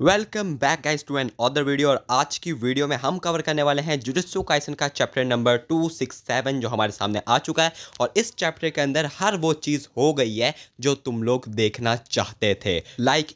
Welcome back guys to another video. और आज की वीडियो में हम कवर करने वाले हैं जुजुत्सु काइसन का चैप्टर नंबर 267 जो हमारे सामने आ चुका है। और इस चैप्टर के अंदर हर वो चीज़ हो गई है जो तुम लोग देखना चाहते थे।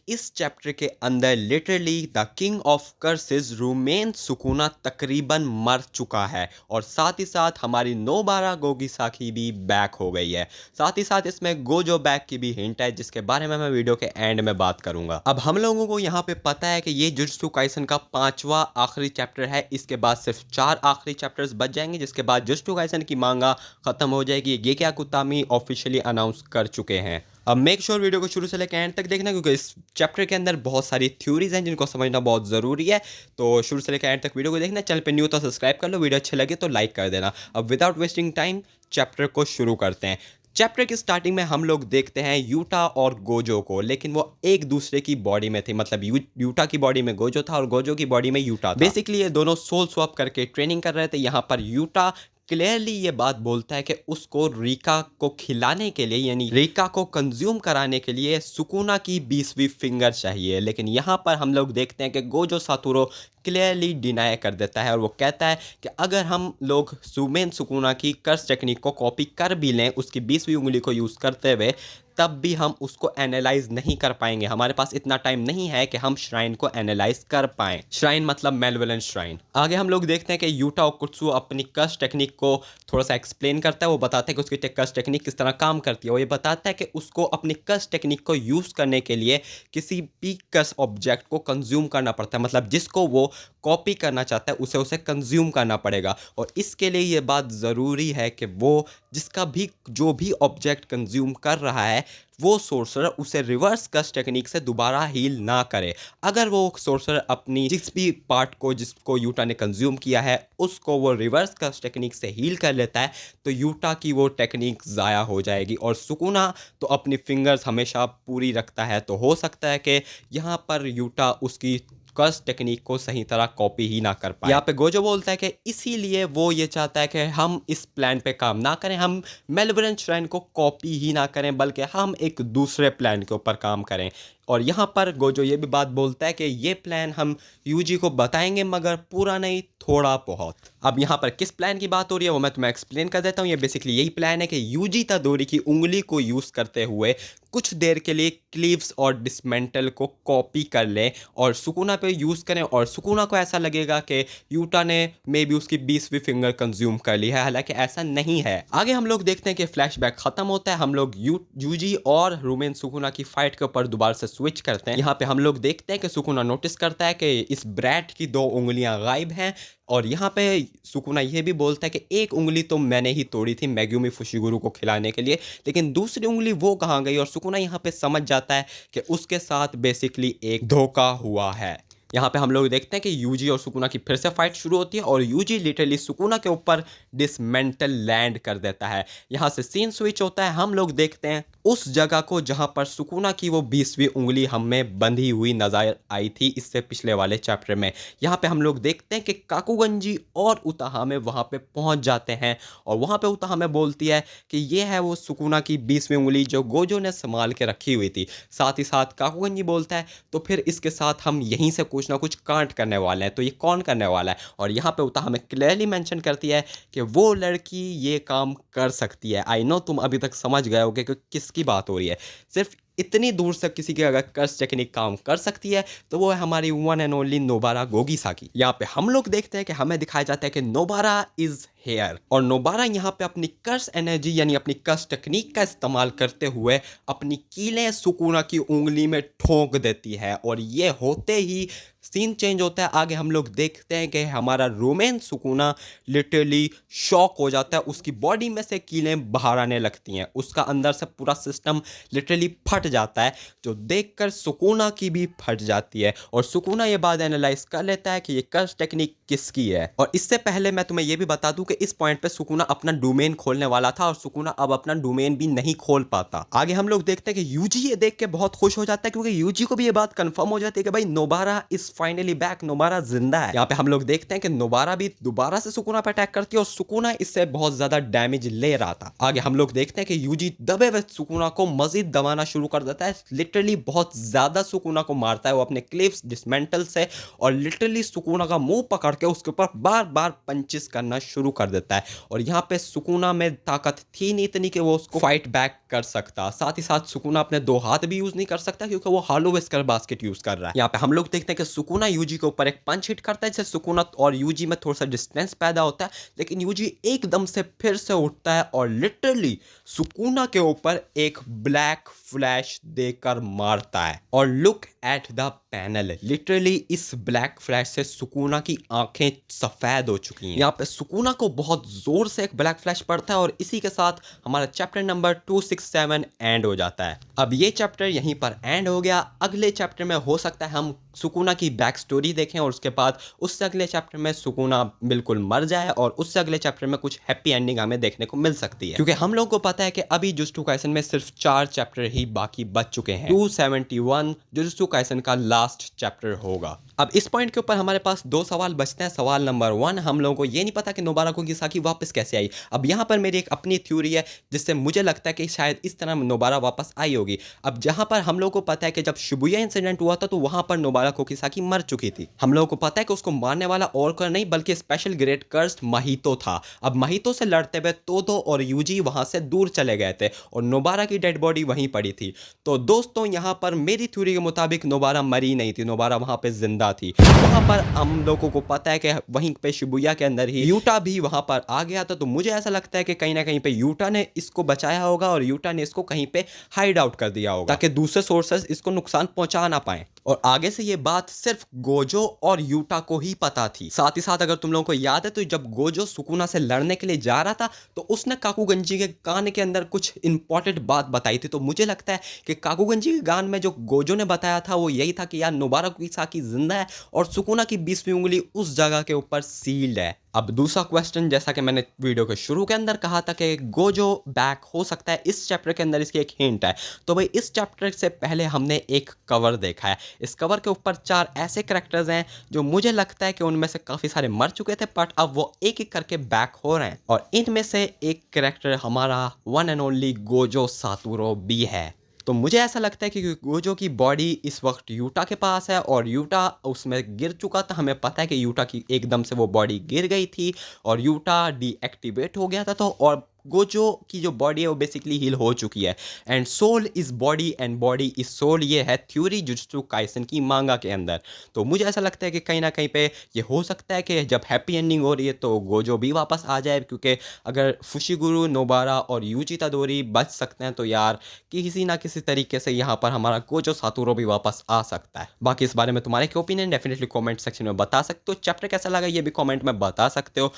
इस चैप्टर के अंदर literally the king of curses Ryomen Sukuna तकरीबन मर चुका है और साथ ही साथ हमारी नोबारा गोगिसाकी भी बैक हो गई है। साथ ही साथ इसमें गोजो बैक की भी हिंट है जिसके बारे में मैं वीडियो के एंड में बात करूंगा। अब हम लोगों को यहाँ पे पता है कि ये जुजुत्सु काइसन का 5वां आखिरी चैप्टर है। इसके बाद सिर्फ 4 आखिरी चैप्टर्स बच जाएंगे जिसके बाद जुजुत्सु काइसन की मांगा खत्म हो जाएगी। ये क्या कुतामी ऑफिशियली अनाउंस कर चुके हैं। अब मेक श्योर वीडियो को शुरू से लेकर एंड तक देखना क्योंकि इस चैप्टर के अंदर बहुत सारी थ्योरीज हैं जिनको समझना बहुत ज़रूरी है। तो शुरू से लेकर एंड तक वीडियो को देखना। चैनल पे न्यू तो सब्सक्राइब कर लो, वीडियो अच्छे लगे तो लाइक कर देना। अब विदाउट वेस्टिंग टाइम चैप्टर को शुरू करते हैं। चैप्टर की स्टार्टिंग में हम लोग देखते हैं यूटा और गोजो को, लेकिन वो एक दूसरे की बॉडी में थे। मतलब यूटा की बॉडी में गोजो था और गोजो की बॉडी में यूटा था। बेसिकली ये दोनों सोल स्वैप करके ट्रेनिंग कर रहे थे। यहाँ पर यूटा क्लियरली ये बात बोलता है कि उसको रीका को खिलाने के लिए यानी रीका को कंज्यूम कराने के लिए सुकुना की 20वीं फिंगर चाहिए। लेकिन यहाँ पर हम लोग देखते हैं कि गोजो सातुरो क्लियरली डिनाई कर देता है और वो कहता है कि अगर हम लोग सुमेन सुकुना की कर्स टेक्निक को कॉपी कर भी लें उसकी 20वीं उंगली को यूज़ करते हुए, तब भी हम उसको एनालाइज नहीं कर पाएंगे। हमारे पास इतना टाइम नहीं है कि हम श्राइन को एनालाइज कर पाएं। श्राइन मतलब मेलवलेंट श्राइन। आगे हम लोग देखते हैं कि यूटा ओकुत्सु अपनी कर्स टेक्निक को थोड़ा सा एक्सप्लेन करता है। वो बताता है कि उसकी कर्स टेक्निक किस तरह काम करती है। वो ये बताता है कि उसको अपनी कर्स टेक्निक को यूज़ करने के लिए किसी भी कर्स ऑब्जेक्ट को कंज्यूम करना पड़ता है। मतलब जिसको वो कॉपी करना चाहता है उसे कंज्यूम करना पड़ेगा। और इसके लिए ये बात ज़रूरी है कि वो जिसका भी जो भी ऑब्जेक्ट कंज्यूम कर रहा है वो सोर्सर उसे रिवर्स कर्स टेक्निक से दोबारा हील ना करे। अगर वो सोर्सर अपनी जिस भी पार्ट को जिसको यूटा ने कंज्यूम किया है उसको वो रिवर्स कर्स टेक्निक से हील कर लेता है तो यूटा की वो टेक्निक ज़ाया हो जाएगी। और सुकुना तो अपनी फिंगर्स हमेशा पूरी रखता है, तो हो सकता है कि यहाँ पर यूटा उसकी कर्स टेक्निक को सही तरह कॉपी ही ना कर पाए। यहाँ पे गोजो बोलता है कि इसीलिए वो ये चाहता है कि हम इस प्लान पे काम ना करें, हम मेलवलेंट श्राइन को कॉपी ही ना करें बल्कि हम एक दूसरे प्लान के ऊपर काम करें। और यहाँ पर गोजो ये भी बात बोलता है कि ये प्लान हम यूजी को बताएंगे मगर पूरा नहीं, थोड़ा बहुत। अब यहाँ पर किस प्लान की बात हो रही है वो मैं तुम्हें एक्सप्लेन कर देता हूँ। ये बेसिकली यही प्लान है कि यूजी तादोरी की उंगली को यूज़ करते हुए कुछ देर के लिए क्लीव्स और डिसमेंटल को कॉपी कर लें और सुकुना पे यूज़ करें और सुकुना को ऐसा लगेगा कि यूटा ने मे बी उसकी 20वीं फिंगर कंज्यूम कर ली है, हालांकि ऐसा नहीं है। आगे हम लोग देखते हैं कि फ्लैशबैक खत्म होता है। हम लोग यूजी और रूमेन सुकुना की फाइट के ऊपर दोबारा से स्विच करते हैं। यहाँ पे हम लोग देखते हैं कि सुकुना नोटिस करता है कि इस ब्रैट की 2 उंगलियां गायब हैं। और यहाँ पे सुकुना ये भी बोलता है कि एक उंगली तो मैंने ही तोड़ी थी मेग्यूमी फुशिगुरु को खिलाने के लिए, लेकिन दूसरी उंगली वो कहाँ गई। और सुकुना यहाँ पे समझ जाता है कि उसके साथ बेसिकली एक धोखा हुआ है। यहाँ पे हम लोग देखते हैं कि यूजी और सुकुना की फिर से फाइट शुरू होती है और यूजी लिटरली सुकुना के ऊपर डिसमेंटल लैंड कर देता है। यहाँ से सीन स्विच होता है। हम लोग देखते हैं उस जगह को जहाँ पर सुकुना की वो 20वीं उंगली हमें बंधी हुई नजर आई थी इससे पिछले वाले चैप्टर में। यहाँ पे हम लोग देखते हैं कि काकुगंजी और उताहामे वहाँ पे पहुँच जाते हैं और वहाँ पे उताहामे बोलती है कि ये है वो सुकुना की 20वीं उंगली जो गोजो ने संभाल के रखी हुई थी। साथ ही साथ काकुगंजी बोलता है तो फिर इसके साथ हम यहीं से कुछ ना कुछ कांड करने वाले हैं, तो ये कौन करने वाला है। और यहाँ पे उताहामे क्लियरली मेंशन करती है कि वो लड़की ये काम कर सकती है। आई नो तुम अभी तक समझ गए होगे कि किसकी बात हो रही है। सिर्फ इतनी दूर से किसी की अगर कर्स टेक्निक काम कर सकती है तो वो है हमारी वन एंड ओनली नोबारा गोगिसाकी। यहाँ पे हम लोग देखते हैं कि हमें दिखाया जाता है कि नोबारा इज हेयर और नोबारा यहाँ पे अपनी कर्स एनर्जी यानी अपनी कर्स टेक्निक का इस्तेमाल करते हुए अपनी कीलें सुकुना की उंगली में ठोक देती है और ये होते ही सीन चेंज होता है। आगे हम लोग देखते हैं कि हमारा रोमेन सुकुना लिटरली शॉक हो जाता है, उसकी बॉडी में से कीलें बाहर आने लगती हैं, उसका अंदर से पूरा सिस्टम लिटरली फट जाता है जो देखकर सुकुना की भी फट जाती है। और सुकुना ये बात एनालाइज कर लेता है कि ये कर्स टेक्निक किसकी है। और इससे पहले मैं तुम्हें ये भी बता दूं क्योंकि इस पॉइंट पे सुकुना अपना डोमेन खोलने वाला था और सुकुना अब अपना डोमेन भी नहीं खोल पाता। आगे हम लोग देखते हैं कि यूजी ये देख के बहुत खुश हो जाता है क्योंकि यूजी को भी ये बात कंफर्म हो जाती है कि भाई Nobara is finally back, Nobara जिंदा है। यहाँ पे हम लोग देखते हैं कि नोबारा भी दोबारा से सुकुना पे अटैक करती है और सुकुना इससे बहुत ज्यादा डैमेज ले रहा था। आगे हम लोग देखते हैं कि यूजी दबे हुए सुकुना को मजीद दबाना शुरू कर देता है, लिटरली बहुत ज्यादा सुकुना को मारता है वो अपने क्लिफ्स डिसमेंटल से और लिटरली सुकुना का मुंह पकड़ के उसके ऊपर बार बार पंचेस करना शुरू कर देता है। और यहाँ पे सुकुना में ताकत थी नहीं इतनी कि वो उसको फाइट बैक कर सकता। साथ ही साथ सुकुना अपने दो हाथ भी यूज नहीं कर सकता क्योंकि वो हॉलो विस्कर बास्केट यूज कर रहा है। यहाँ पे हम लोग देखते हैं कि सुकुना यूजी के ऊपर एक पंच हिट करता है जिससे सुकुना और यूजी में थोड़ा सा डिस्टेंस पैदा होता है, लेकिन यूजी एकदम से फिर से उठता है और लिटरली सुकुना के ऊपर एक ब्लैक फ्लैश देकर मारता है। और look at the panel, literally इस ब्लैक फ्लैश से सुकुना की आंखें सफेद हो चुकी हैं। यहाँ पे सुकुना को बहुत जोर से एक ब्लैक फ्लैश पड़ता है और इसी के साथ हमारा चैप्टर नंबर 267 एंड हो जाता है। अब ये चैप्टर यहीं पर एंड हो गया। अगले चैप्टर में हो सकता है हम सुकुना की बैक स्टोरी देखें और उसके बाद उससे अगले चैप्टर में सुकुना बिल्कुल मर जाए और उससे अगले चैप्टर में कुछ हैप्पी एंडिंग हमें देखने को मिल सकती है, क्योंकि हम लोगों को पता है कि अभी जुजुत्सु काइसन में सिर्फ 4 चैप्टर ही बाकी बच चुके हैं। 271 जुजुत्सु काइसन का लास्ट चैप्टर होगा। अब इस पॉइंट के ऊपर हमारे पास 2 सवाल बचते हैं। सवाल नंबर 1, हम लोगों को ये नहीं पता कि नोबारा कुगिसाकी वापस कैसे आई। अब यहाँ पर मेरी एक अपनी थ्योरी है जिससे मुझे लगता है कि शायद इस तरह नोबारा वापस आई होगी। अब जहाँ पर हम लोगों को पता है कि जब शिबुया इंसिडेंट हुआ था तो वहाँ पर नोबारा कुगिसाकी मर चुकी थी। हम लोगों को पता है कि उसको मारने वाला और कोई नहीं बल्कि स्पेशल ग्रेड कर्स्ड महितो था। अब महितो से लड़ते हुए तोदो और यूजी वहाँ से दूर चले गए थे और नोबारा की डेड बॉडी वहीं पड़ी थी। तो दोस्तों यहाँ पर मेरी थ्योरी के मुताबिक नोबारा मरी नहीं थी, नोबारा वहाँ पे जिंदा थी। वहां पर हम लोगों को पता है कि वहीं पे शिबुया के अंदर ही यूटा भी वहां पर आ गया था। तो मुझे ऐसा लगता है कि कहीं ना कहीं पे यूटा ने इसको बचाया होगा और यूटा ने इसको कहीं पे हाइड आउट कर दिया होगा ताकि दूसरे सोर्सेस इसको नुकसान पहुंचा ना पाए। और आगे से ये बात सिर्फ गोजो और यूटा को ही पता थी। साथ ही साथ अगर तुम लोगों को याद है तो जब गोजो सुकुना से लड़ने के लिए जा रहा था तो उसने काकुगंजी के कान के अंदर कुछ इंपॉर्टेंट बात बताई थी। तो मुझे लगता है कि काकुगंजी के कान में जो गोजो ने बताया था वो यही था कि यार नोबारा कुगिसाकी जिंदा है और सुकुना की 20वीं उंगली उस जगह के ऊपर सील्ड है। अब दूसरा क्वेश्चन, जैसा कि मैंने वीडियो के शुरू के अंदर कहा था कि गोजो बैक हो सकता है इस चैप्टर के अंदर, इसकी एक हिंट है। तो भाई इस चैप्टर से पहले हमने एक कवर देखा है। इस कवर के ऊपर 4 ऐसे कैरेक्टर्स हैं जो मुझे लगता है कि उनमें से काफ़ी सारे मर चुके थे बट अब वो एक एक करके बैक हो रहे हैं और इनमें से एक कैरेक्टर हमारा one and only Gojo Satoru भी है। तो मुझे ऐसा लगता है कि गोजो की बॉडी इस वक्त यूटा के पास है और यूटा उसमें गिर चुका था। हमें पता है कि यूटा की एकदम से वो बॉडी गिर गई थी और यूटा डीएक्टिवेट हो गया था। तो और गोजो की जो बॉडी है वो बेसिकली हील हो चुकी है and soul is body and body is soul. ये है थ्योरी जुजुत्सु काइसन की मांगा के अंदर। तो मुझे ऐसा लगता है कि कहीं ना कहीं पे ये हो सकता है कि जब हैप्पी एंडिंग हो रही है तो गोजो भी वापस आ जाए, क्योंकि अगर फुशिगुरु, नोबारा और यूजी तदोरी बच सकते हैं तो यार किसी ना किसी तरीके से यहाँ पर हमारा गोजो सातोरू भी वापस आ सकता है। बाकी इस बारे में तुम्हारे क्या ओपिनियन डेफिनेटली कमेंट सेक्शन में बता सकते हो। चैप्टर कैसा लगा ये भी कमेंट में बता सकते हो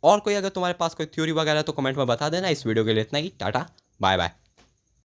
और कोई अगर तुम्हारे पास कोई थ्योरी वगैरह तो कमेंट में बता देना। इस वीडियो के लिए इतना ही, टाटा बाय बाय।